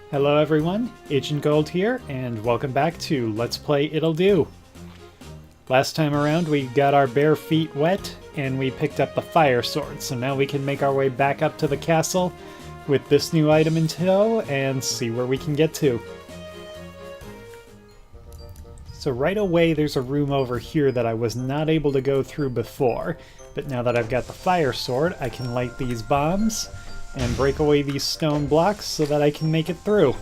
Hello everyone, Agent Gold here, and welcome back to Let's Play Ittle. Last time around we got our bare feet wet, and we picked up the fire sword, so now we can make our way back up to the castle with this new item in tow and see where we can get to. So right away there's a room over here that I was not able to go through before, but now that I've got the fire sword I can light these bombs and break away these stone blocks so that I can make it through.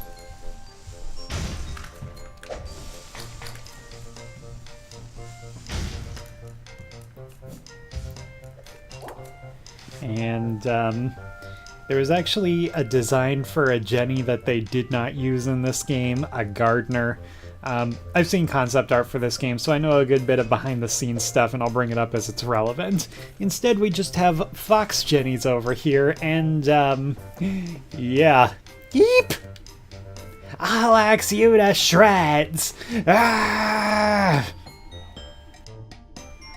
And there was actually a design for a Jenny that they did not use in this game, a gardener. I've seen concept art for this game, so I know a good bit of behind-the-scenes stuff, and I'll bring it up as it's relevant. Instead, we just have fox Jennies over here, and, yeah. Eep! I'll axe you to shreds! Ah!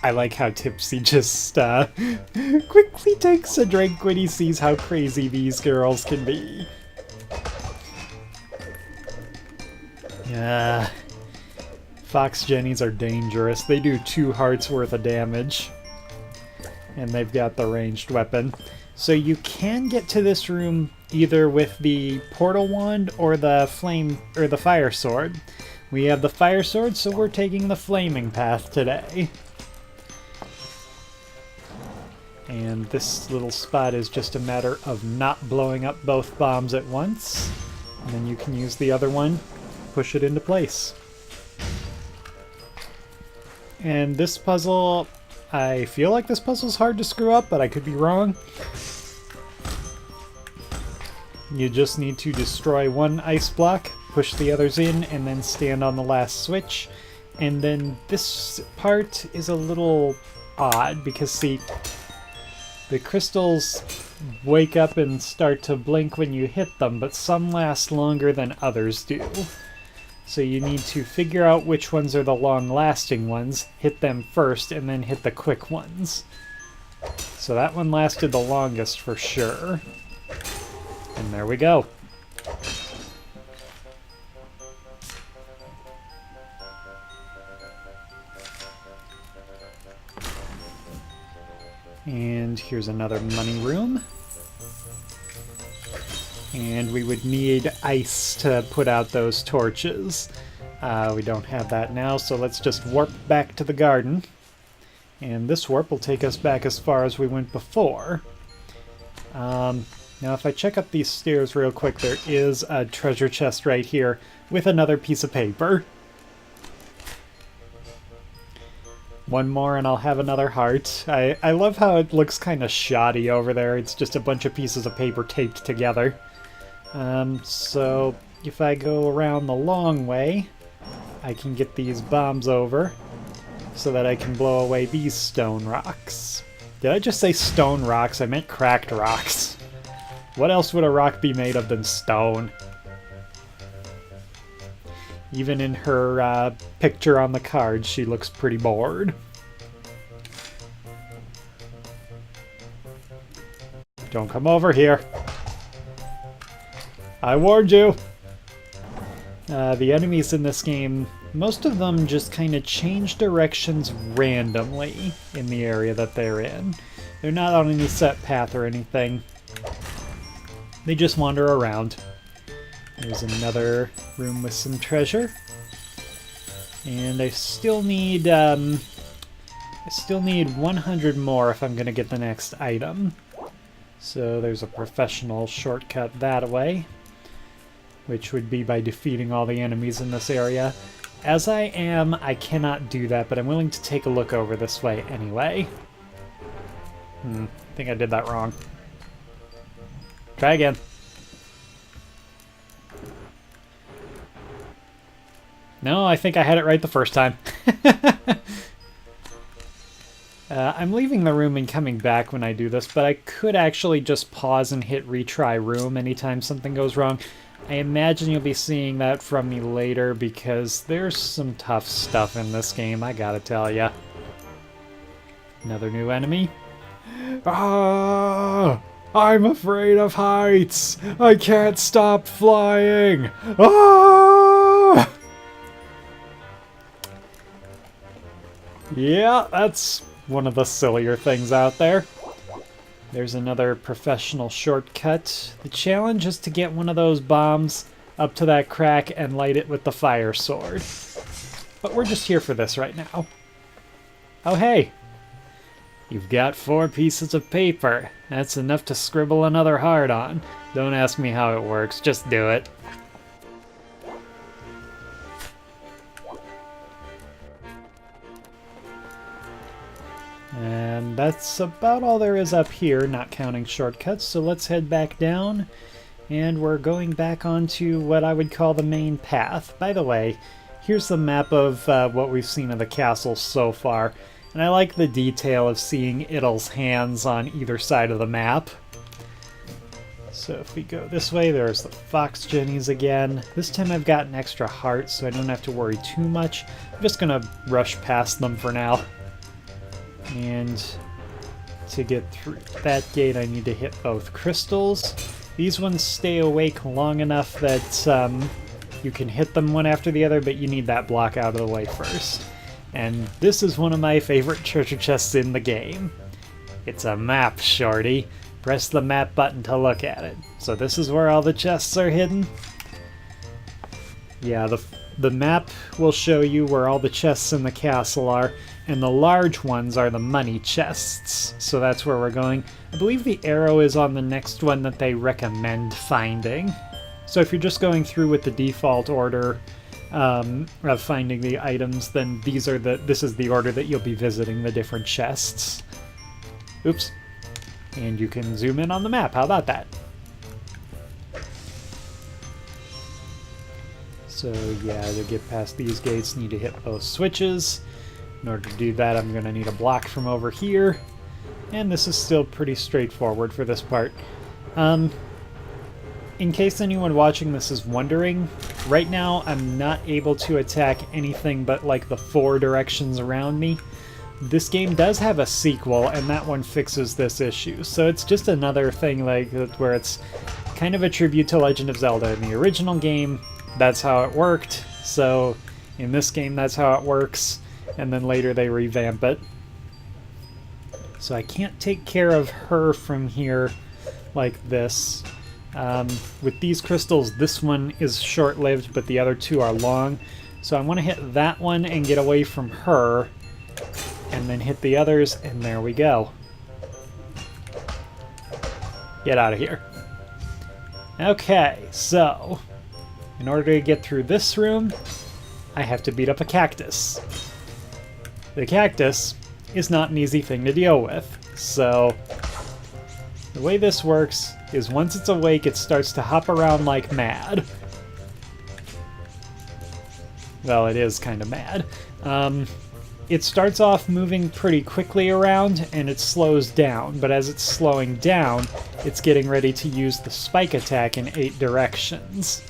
I like how Tipsy just, quickly takes a drink when he sees how crazy these girls can be. Fox Jennies are dangerous. They do 2 hearts worth of damage. And they've got the ranged weapon. So you can get to this room either with the portal wand or the fire sword. We have the fire sword, so we're taking the flaming path today. And this little spot is just a matter of not blowing up both bombs at once. And then you can use the other one, push it into place. And this puzzle, I feel like this puzzle's hard to screw up, but I could be wrong. You just need to destroy one ice block, push the others in, and then stand on the last switch. And then this part is a little odd, because see, the crystals wake up and start to blink when you hit them, but some last longer than others do. So you need to figure out which ones are the long-lasting ones, hit them first, and then hit the quick ones. So that one lasted the longest for sure. And there we go. And here's another money room. And we would need ice to put out those torches. We don't have that now, so let's just warp back to the garden. And this warp will take us back as far as we went before. Now if I check up these stairs real quick, there is a treasure chest right here with another piece of paper. One more and I'll have another heart. I love how it looks kind of shoddy over there. It's just a bunch of pieces of paper taped together. So if I go around the long way, I can get these bombs over so that I can blow away these stone rocks. Did I just say stone rocks? I meant cracked rocks. What else would a rock be made of than stone? Even in her picture on the card, she looks pretty bored. Don't come over here. I warned you! The enemies in this game, most of them just kind of change directions randomly in the area that they're in. They're not on any set path or anything. They just wander around. There's another room with some treasure. And I still need 100 more if I'm going to get the next item. So there's a professional shortcut that way, which would be by defeating all the enemies in this area. As I am, I cannot do that, but I'm willing to take a look over this way anyway. I think I did that wrong. Try again. No, I think I had it right the first time. I'm leaving the room and coming back when I do this, but I could actually just pause and hit retry room anytime something goes wrong. I imagine you'll be seeing that from me later because there's some tough stuff in this game, I gotta tell ya. Another new enemy. Ah! I'm afraid of heights! I can't stop flying! Ah! Yeah, that's one of the sillier things out there. There's another professional shortcut. The challenge is to get one of those bombs up to that crack and light it with the fire sword. But we're just here for this right now. Oh hey! You've got 4 pieces of paper. That's enough to scribble another heart on. Don't ask me how it works, just do it. And that's about all there is up here, not counting shortcuts, so let's head back down. And we're going back onto what I would call the main path. By the way, here's the map of what we've seen of the castle so far. And I like the detail of seeing Ittle's hands on either side of the map. So if we go this way, there's the fox jennies again. This time I've got an extra heart, so I don't have to worry too much. I'm just going to rush past them for now. And to get through that gate, I need to hit both crystals. These ones stay awake long enough that you can hit them one after the other, but you need that block out of the way first. And this is one of my favorite treasure chests in the game. It's a map, shorty. Press the map button to look at it. So this is where all the chests are hidden. Yeah, the map will show you where all the chests in the castle are, and the large ones are the money chests. So that's where we're going. I believe the arrow is on the next one that they recommend finding. So if you're just going through with the default order of finding the items, then this is the order that you'll be visiting the different chests. Oops. And you can zoom in on the map. How about that? So yeah, to get past these gates, need to hit both switches. In order to do that, I'm going to need a block from over here. And this is still pretty straightforward for this part. In case anyone watching this is wondering, right now I'm not able to attack anything but like the 4 directions around me. This game does have a sequel, and that one fixes this issue. So it's just another thing like where it's kind of a tribute to Legend of Zelda. In the original game, that's how it worked. So in this game, that's how it works. And then later they revamp it. So I can't take care of her from here like this. With these crystals, this one is short-lived, but the other 2 are long. So I want to hit that one and get away from her, and then hit the others, and there we go. Get out of here. Okay, so in order to get through this room, I have to beat up a cactus. The cactus is not an easy thing to deal with, so the way this works is once it's awake, it starts to hop around like mad. Well, it is kind of mad. It starts off moving pretty quickly around, and it slows down, but as it's slowing down, it's getting ready to use the spike attack in 8 directions.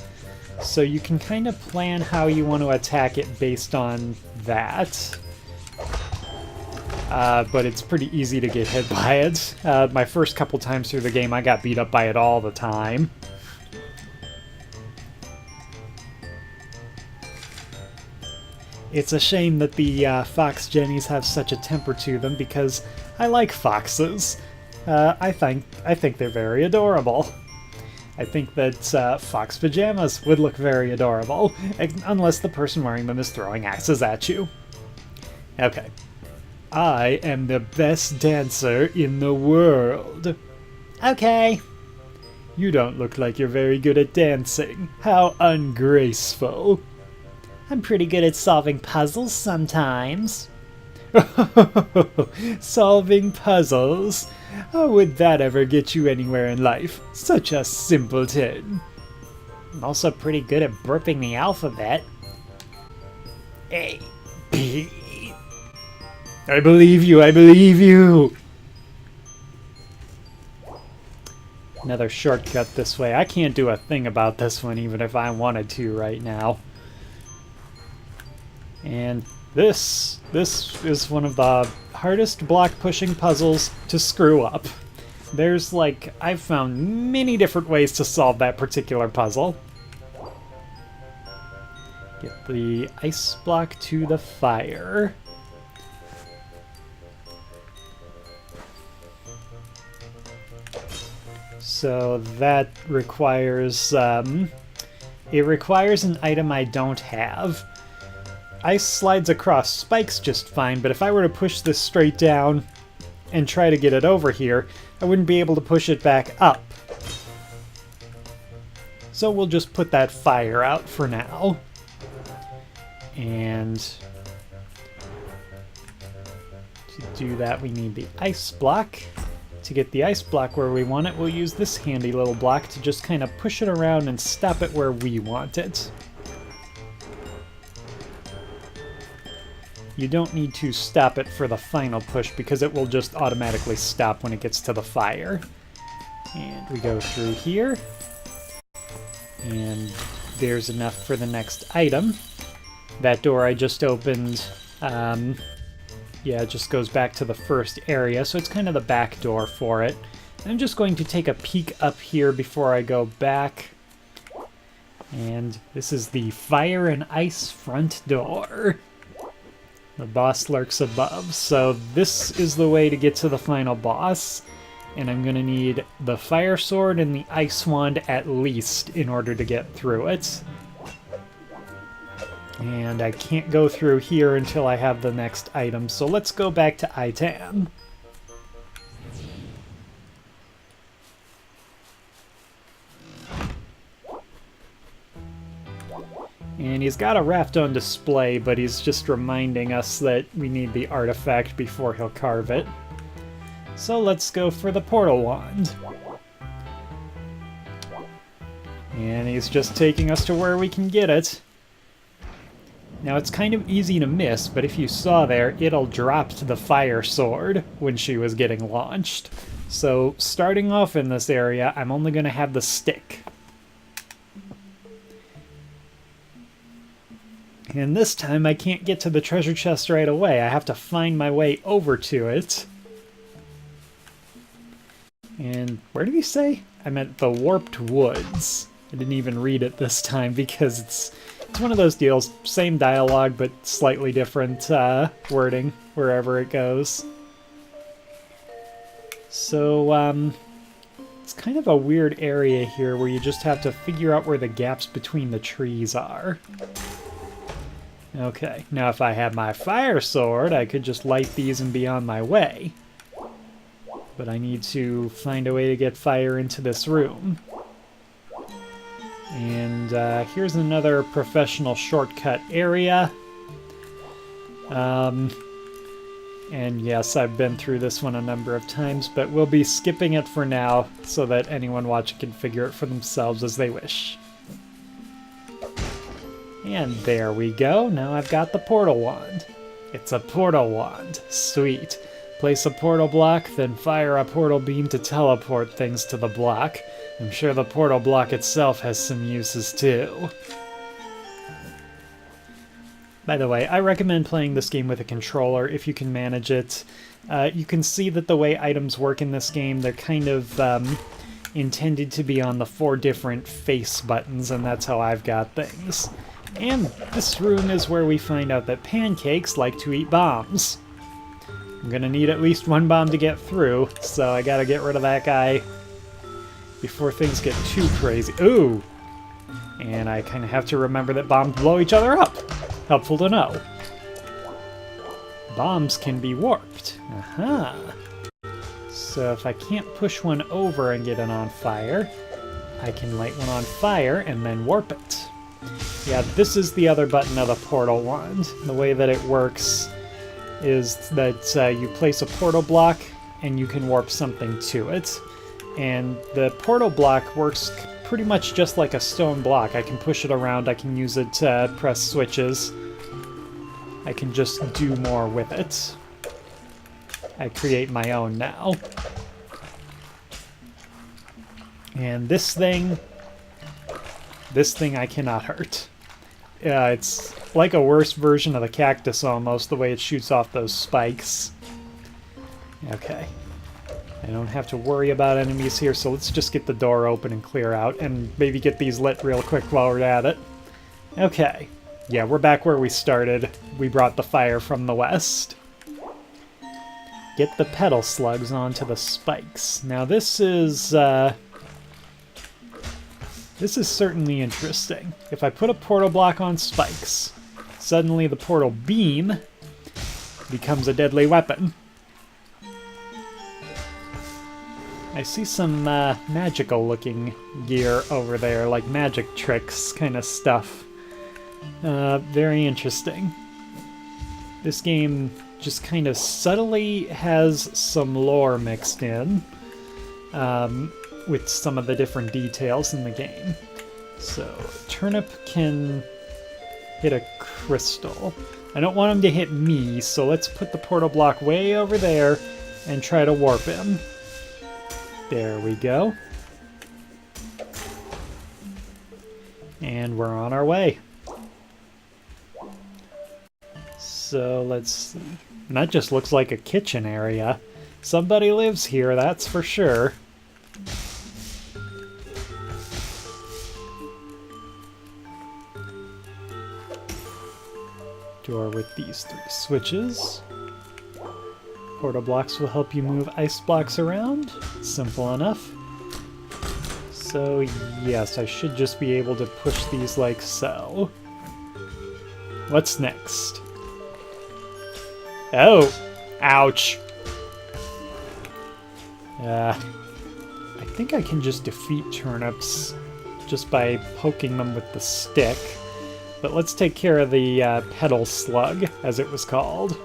So you can kind of plan how you want to attack it based on that. But it's pretty easy to get hit by it. My first couple times through the game, I got beat up by it all the time. It's a shame that the fox jennies have such a temper to them, because I like foxes. I think they're very adorable. I think that fox pajamas would look very adorable, unless the person wearing them is throwing axes at you. Okay. I am the best dancer in the world. Okay. You don't look like you're very good at dancing. How ungraceful. I'm pretty good at solving puzzles sometimes. Solving puzzles? How would that ever get you anywhere in life? Such a simpleton. I'm also pretty good at burping the alphabet. A, B. I believe you, I believe you! Another shortcut this way. I can't do a thing about this one even if I wanted to right now. And this is one of the hardest block pushing puzzles to screw up. There's like, I've found many different ways to solve that particular puzzle. Get the ice block to the fire. So that requires, it requires an item I don't have. Ice slides across spikes just fine, but if I were to push this straight down and try to get it over here, I wouldn't be able to push it back up. So we'll just put that fire out for now. And to do that, we need the ice block. To get the ice block where we want it, we'll use this handy little block to just kind of push it around and stop it where we want it. You don't need to stop it for the final push because it will just automatically stop when it gets to the fire. And we go through here. And there's enough for the next item. That door I just opened, yeah, it just goes back to the first area, so it's kind of the back door for it. And I'm just going to take a peek up here before I go back. And this is the fire and ice front door. The boss lurks above, so this is the way to get to the final boss. And I'm going to need the fire sword and the ice wand at least in order to get through it. And I can't go through here until I have the next item, so let's go back to Ittle. And he's got a raft on display, but he's just reminding us that we need the artifact before he'll carve it. So let's go for the portal wand. And he's just taking us to where we can get it. Now it's kind of easy to miss, but if you saw there, Ittle dropped the fire sword when she was getting launched. So starting off in this area, I'm only going to have the stick. And this time I can't get to the treasure chest right away. I have to find my way over to it. And where did he say? I meant the Warped Woods. I didn't even read it this time because it's one of those deals. Same dialogue, but slightly different wording wherever it goes. So, it's kind of a weird area here where you just have to figure out where the gaps between the trees are. Okay, now if I had my fire sword, I could just light these and be on my way. But I need to find a way to get fire into this room. And here's another professional shortcut area. And yes, I've been through this one a number of times, but we'll be skipping it for now so that anyone watching can figure it for themselves as they wish. And there we go. Now I've got the portal wand. It's a portal wand. Sweet. Place a portal block, then fire a portal beam to teleport things to the block. I'm sure the portal block itself has some uses too. By the way, I recommend playing this game with a controller if you can manage it. You can see that the way items work in this game, they're kind of intended to be on the 4 different face buttons, and that's how I've got things. And this room is where we find out that pancakes like to eat bombs. I'm gonna need at least 1 bomb to get through, so I gotta get rid of that guy before things get too crazy. Ooh! And I kind of have to remember that bombs blow each other up. Helpful to know. Bombs can be warped. Aha! So if I can't push one over and get it on fire, I can light one on fire and then warp it. Yeah, this is the other button of the portal wand. The way that it works is that you place a portal block and you can warp something to it. And the portal block works pretty much just like a stone block. I can push it around, I can use it to press switches. I can just do more with it. I create my own now. And this thing I cannot hurt. It's like a worse version of the cactus almost, the way it shoots off those spikes. Okay. I I don't have to worry about enemies here, so let's just get the door open and clear out, and maybe get these lit real quick while we're at it. Okay. Yeah, we're back where we started. We brought the fire from the west. Get the petal slugs onto the spikes. Now this is certainly interesting. If I put a portal block on spikes, suddenly the portal beam becomes a deadly weapon. I see some magical-looking gear over there, like magic tricks kind of stuff. Very interesting. This game just kind of subtly has some lore mixed in with some of the different details in the game. So, Turnip can hit a crystal. I don't want him to hit me, so let's put the portal block way over there and try to warp him. There we go. And we're on our way. So let's see. And that just looks like a kitchen area. Somebody lives here, that's for sure. Door with these 3 switches. Portal blocks will help you move ice blocks around. Simple enough. So yes, I should just be able to push these like so. What's next? Oh! Ouch! I think I can just defeat turnips just by poking them with the stick. But let's take care of the petal slug, as it was called.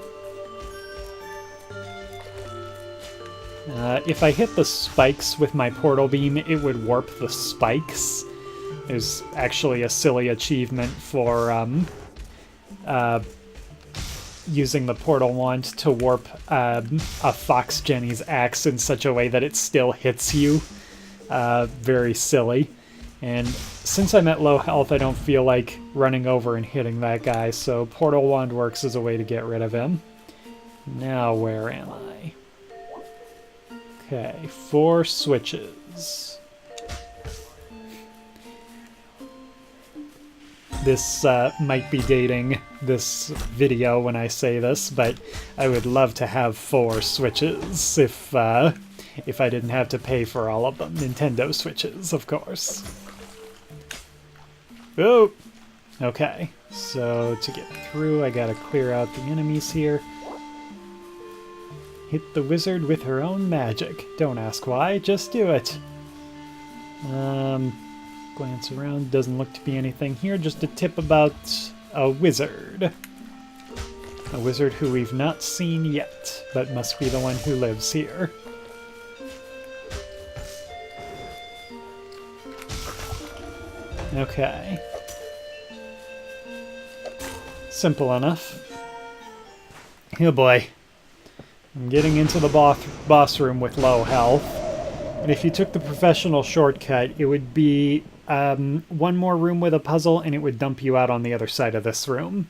If I hit the spikes with my portal beam, it would warp the spikes. There's actually a silly achievement for using the portal wand to warp a Fox Jenny's axe in such a way that it still hits you. Very silly. And since I'm at low health, I don't feel like running over and hitting that guy, so portal wand works as a way to get rid of him. Now where am I? Okay, 4 switches. This might be dating this video when I say this, but I would love to have 4 switches if I didn't have to pay for all of them. Nintendo Switches, of course. Oh! Okay, so to get through, I gotta clear out the enemies here. Hit the wizard with her own magic. Don't ask why, just do it. Glance around, doesn't look to be anything here, just a tip about a wizard. A wizard who we've not seen yet, but must be the one who lives here. Okay. Simple enough. Oh boy. I'm getting into the boss room with low health. And if you took the professional shortcut, it would be one more room with a puzzle, and it would dump you out on the other side of this room.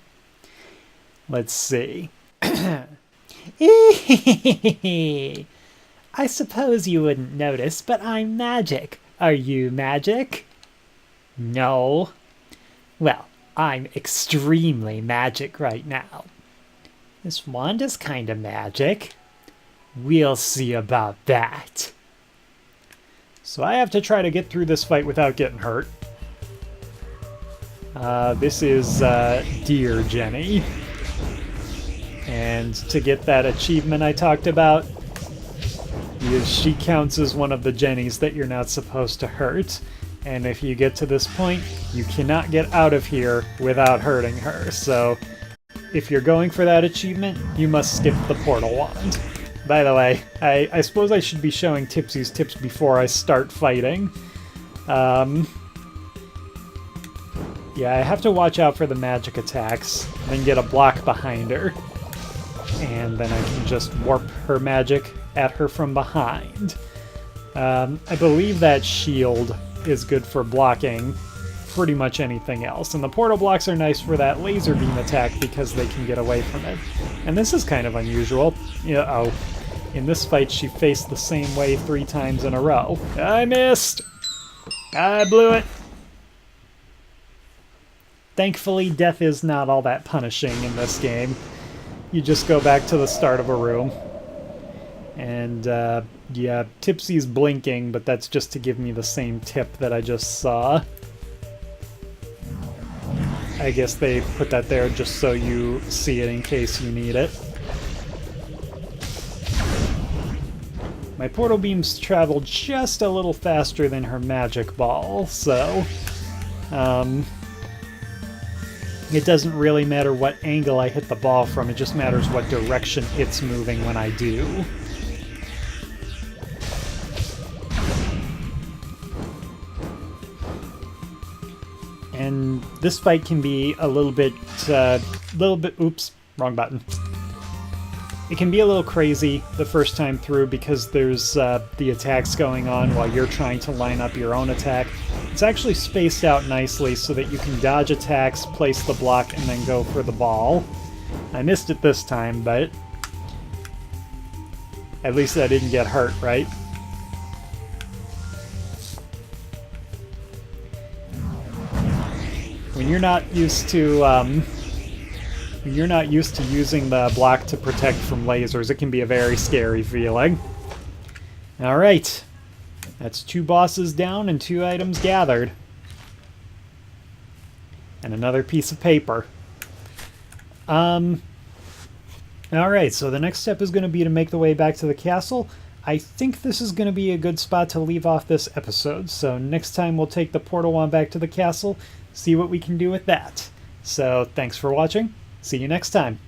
Let's see. I suppose you wouldn't notice, but I'm magic. Are you magic? No. Well, I'm extremely magic right now. This wand is kind of magic. We'll see about that. So I have to try to get through this fight without getting hurt. This is Dear Jenny. And to get that achievement I talked about, she counts as one of the Jennies that you're not supposed to hurt. And if you get to this point, you cannot get out of here without hurting her. So if you're going for that achievement, you must skip the portal wand. By the way, I suppose I should be showing Tipsy's tips before I start fighting. Yeah, I have to watch out for the magic attacks, then get a block behind her. And then I can just warp her magic at her from behind. I believe that shield is good for blocking pretty much anything else. And the portal blocks are nice for that laser beam attack because they can get away from it. And this is kind of unusual. In this fight, she faced the same way 3 times in a row. I missed! I blew it! Thankfully, death is not all that punishing in this game. You just go back to the start of a room. And, yeah, Tipsy's blinking, but that's just to give me the same tip that I just saw. I guess they put that there just so you see it in case you need it. My portal beams travel just a little faster than her magic ball, so it doesn't really matter what angle I hit the ball from, it just matters what direction it's moving when I do. And this fight can be a little bit, oops, wrong button. It can be a little crazy the first time through because there's the attacks going on while you're trying to line up your own attack. It's actually spaced out nicely so that you can dodge attacks, place the block, and then go for the ball. I missed it this time, but at least I didn't get hurt, right? When you're not used to using the block to protect from lasers, it can be a very scary feeling. Alright. That's 2 bosses down and 2 items gathered. And another piece of paper. Alright, so the next step is going to be to make the way back to the castle. I think this is going to be a good spot to leave off this episode, so next time we'll take the portal wand back to the castle, see what we can do with that. So, thanks for watching. See you next time.